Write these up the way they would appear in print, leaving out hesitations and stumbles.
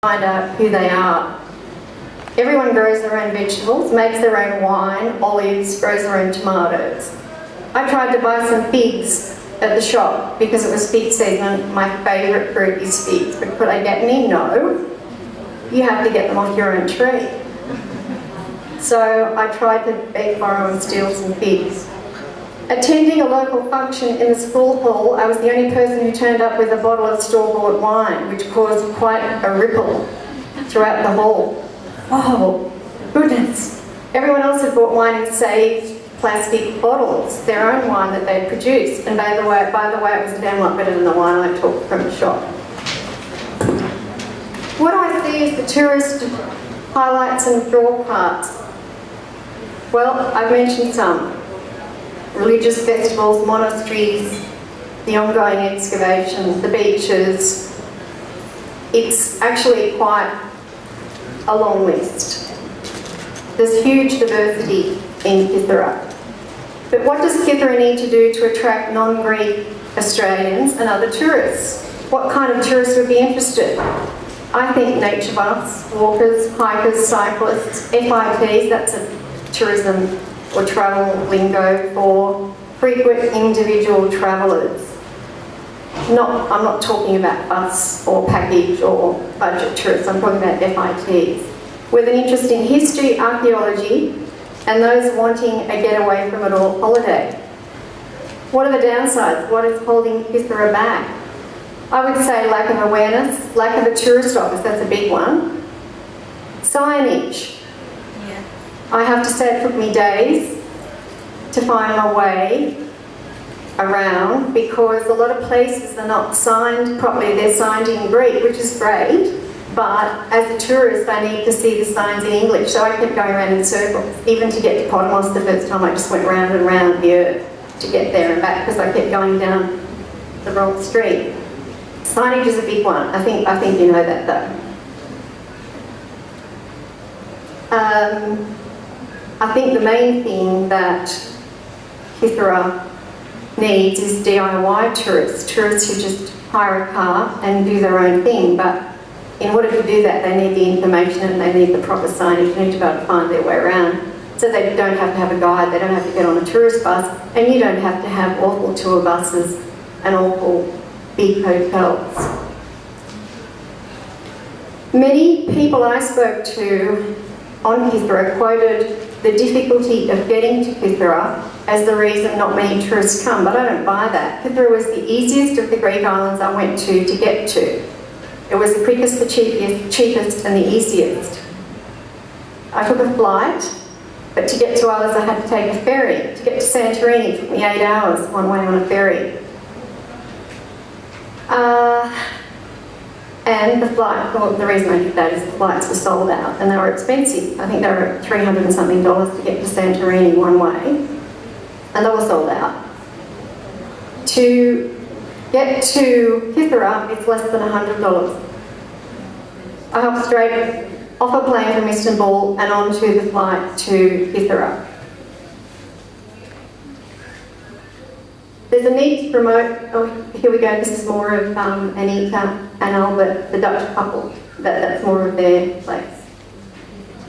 find out who they are. Everyone grows their own vegetables, makes their own wine, olives, grows their own tomatoes. I tried to buy some figs at the shop because it was fig season. My favourite fruit is figs, but could I get any? No. You have to get them off your own tree. So I tried to beg, borrow and steal some figs. Attending a local function in the school hall, I was the only person who turned up with a bottle of store-bought wine, which caused quite a ripple throughout the hall. Oh, goodness. Everyone else had bought wine in saved plastic bottles, their own wine that they'd produced. And by the way, it was a damn lot better than the wine I took from the shop. What I see is the tourist highlights and draw parts. Well, I've mentioned some. Religious festivals, monasteries, the ongoing excavation, the beaches. It's actually quite a long list. There's huge diversity in Kythera. But what does Kythera need to do to attract non-Greek Australians and other tourists? What kind of tourists would be interested? I think nature buffs, walkers, hikers, cyclists, FITs, that's a tourism or travel lingo for frequent individual travellers. I'm not talking about bus or package or budget tourists, I'm talking about FITs. With an interest in history, archaeology, and those wanting a getaway from it all holiday. What are the downsides? What is holding Kythera back? I would say lack of awareness, lack of a tourist office, that's a big one. Signage. Yeah. I have to say it took me days to find my way around because a lot of places are not signed properly. They're signed in Greek, which is great, but as a tourist I need to see the signs in English, so I kept going around in circles. Even to get to Potamos the first time I just went round and round the earth to get there and back because I kept going down the wrong street. Signage is a big one. I think you know that though. I think the main thing that Kythera needs is DIY tourists who just hire a car and do their own thing. But in order to do that, they need the information and they need the proper signage. They need to be able to find their way around. So they don't have to have a guide, they don't have to get on a tourist bus, and you don't have to have awful tour buses and awful big hotels. Many people I spoke to on Kythera quoted the difficulty of getting to Kythera as the reason not many tourists come, but I don't buy that. Kythera was the easiest of the Greek islands I went to get to. It was the quickest, the cheapest and the easiest. I took a flight, but to get to Isles I had to take a ferry. To get to Santorini took me 8 hours one way on a ferry. And the flight, well, the reason I did that is the flights were sold out and they were expensive. I think they were $300 and something to get to Santorini one way, and they were sold out. To get to Kythera, it's less than $100. I hopped straight off a plane from Istanbul and onto the flight to Kythera. There's a need to promote, oh here we go, this is more of Anita and Albert, the Dutch couple, that's more of their place.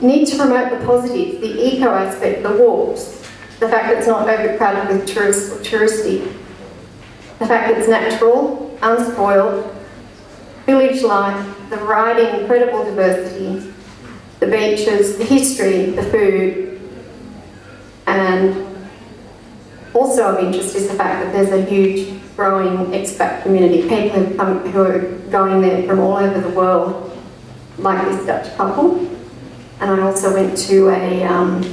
Need to promote the positives, the eco aspect, the walks, the fact that it's not overcrowded with tourists or touristy, the fact that it's natural, unspoiled, village life, the variety, incredible diversity, the beaches, the history, the food, and also of interest is the fact that there's a huge growing expat community. People who are going there from all over the world, like this Dutch couple. And I also went to an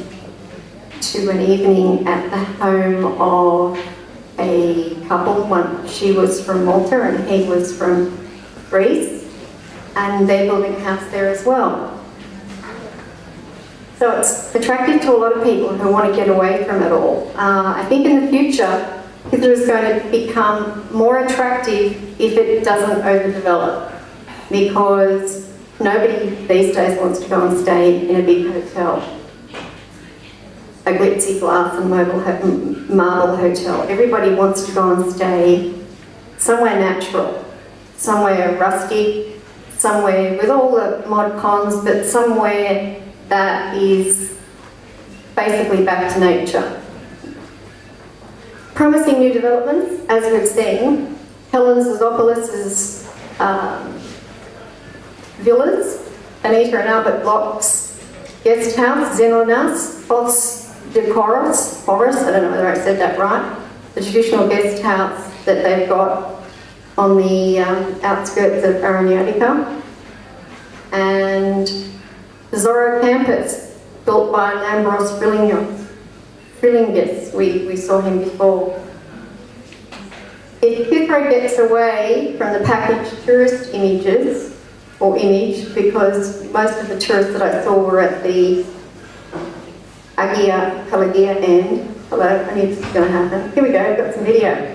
evening at the home of a couple. She was from Malta and he was from Greece, and they're building a house there as well. So it's attractive to a lot of people who want to get away from it all. I think in the future, Kythera is going to become more attractive if it doesn't overdevelop, because nobody these days wants to go and stay in a big hotel, a glitzy glass and marble hotel. Everybody wants to go and stay somewhere natural, somewhere rustic, somewhere with all the mod cons, but somewhere that is basically back to nature. Promising new developments, as we've seen. Helen Zizopoulos' villas, Anita and Albert Block's guest house, Zenonas, Fos Decoros, Forest, I don't know whether I said that right, the traditional guest house that they've got on the outskirts of Aranyatica, and the Zorro campus, built by Lambros Frillingus. We saw him before. If Pithro gets away from the packaged tourist images, or image, because most of the tourists that I saw were at the Agia Pelagia end. Hello, I knew this was going to happen. Here we go, got some video.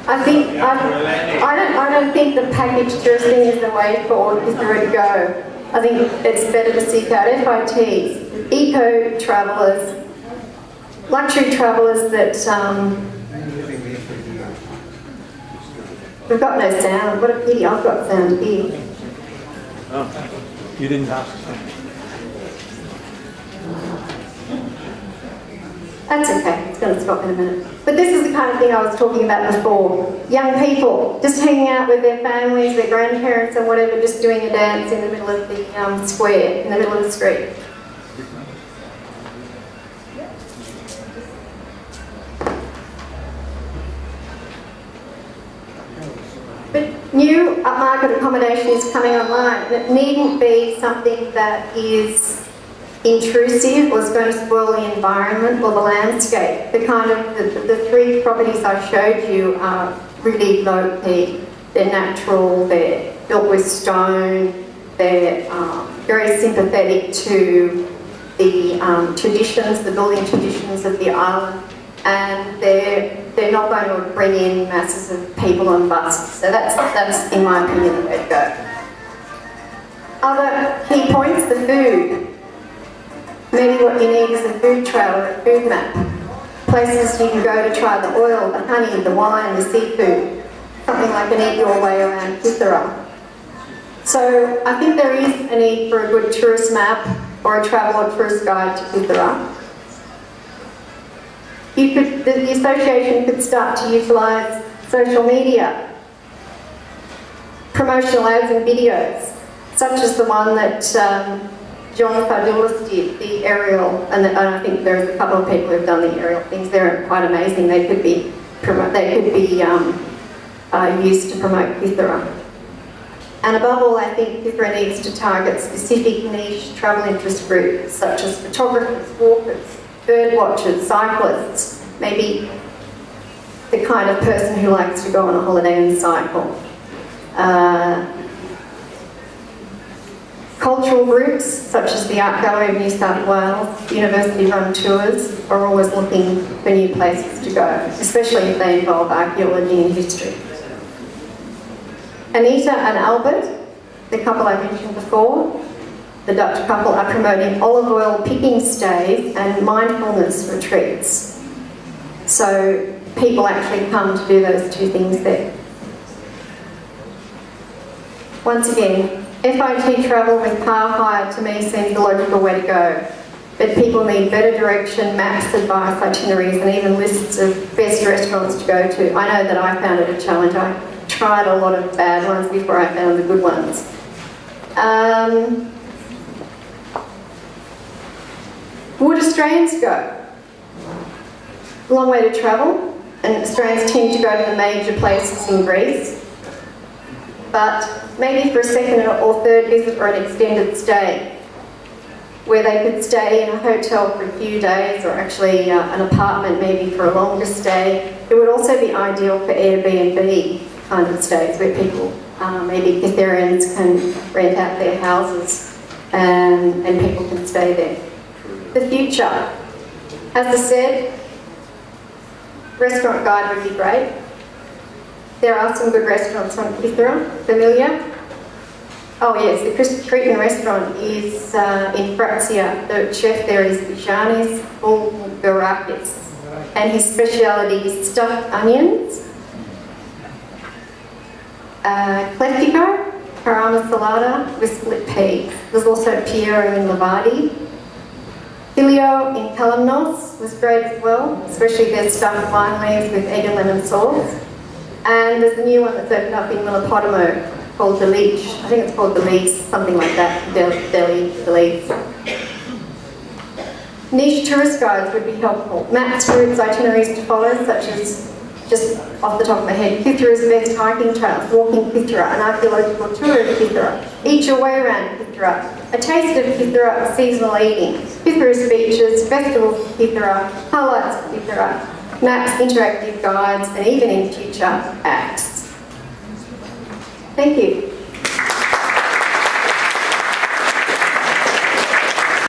I don't think the packaged touristing is the way for Pithro to go. I think it's better to seek out FITs, eco travellers, luxury travellers that we've got no sound. What a pity, I've got sound here. Oh, you didn't ask. That's okay, it's going to stop in a minute. But this is the kind of thing I was talking about before. Young people, just hanging out with their families, their grandparents and whatever, just doing a dance in the middle of the square, in the middle of the street. But new upmarket accommodation is coming online, and it needn't be something that is intrusive or is going to spoil the environment or the landscape. The kind of, the three properties I showed you are really low key. They're natural, they're built with stone, they're very sympathetic to the traditions, the building traditions of the island, and they're not going to bring in masses of people on buses. So that's in my opinion, the way to go. Other key points, the food. Maybe what you need is a food trail or a food map. Places you can go to try the oil, the honey, the wine, the seafood. Something like an eat your way around Pithora. So I think there is a need for a good tourist map or a travel or tourist guide to Pithora. The association could start to utilise social media, promotional ads and videos, such as the one that John Fadoulis did, the aerial, and I think there's a couple of people who've done the aerial things. They're quite amazing. They could be used to promote Pithora. And above all, I think Pithora needs to target specific niche travel interest groups, such as photographers, walkers, bird watchers, cyclists, maybe the kind of person who likes to go on a holiday and cycle. Cultural groups, such as the Art Gallery of New South Wales, university-run tours, are always looking for new places to go, especially if they involve archaeology and history. Anita and Albert, the couple I mentioned before, the Dutch couple, are promoting olive oil picking stays and mindfulness retreats. So people actually come to do those two things there. Once again, FIT travel with car hire to me seems the logical way to go. But people need better direction, maps, advice, itineraries, and even lists of best restaurants to go to. I know that I found it a challenge. I tried a lot of bad ones before I found the good ones. Would Australians go? A long way to travel, and Australians tend to go to the major places in Greece. But maybe for a second or third visit or an extended stay, where they could stay in a hotel for a few days or actually an apartment maybe for a longer stay. It would also be ideal for Airbnb kind of stays where people, maybe Pithorians can rent out their houses and people can stay there. The future. As I said, restaurant guide would be great. There are some good restaurants on Pithora, familiar? Oh yes, the Cretan restaurant is in Fratsia. The chef there is Bijanis Bulgarakis, and his speciality is stuffed onions Cleftico, Parama Salada with split peas. There's also Piero in Levadi. Filio in Kalymnos was great as well, especially their stuffed vine leaves with egg and lemon sauce. And there's a new one that's opened up in Milipodimo called the Leech. I think it's called the Leech, something like that, Delhi, the Leech. Niche tourist guides would be helpful. Maps, routes, itineraries to follow, such as, just off the top of my head, Pithura's best hiking trails, walking Pithura, an archaeological tour of Pithura, eat your way around Pithura, a taste of Pithura, seasonal eating, Pithura's beaches, festivals of Pithura, highlights of Pithura, maps, interactive guides, and even in future apps. Thank you.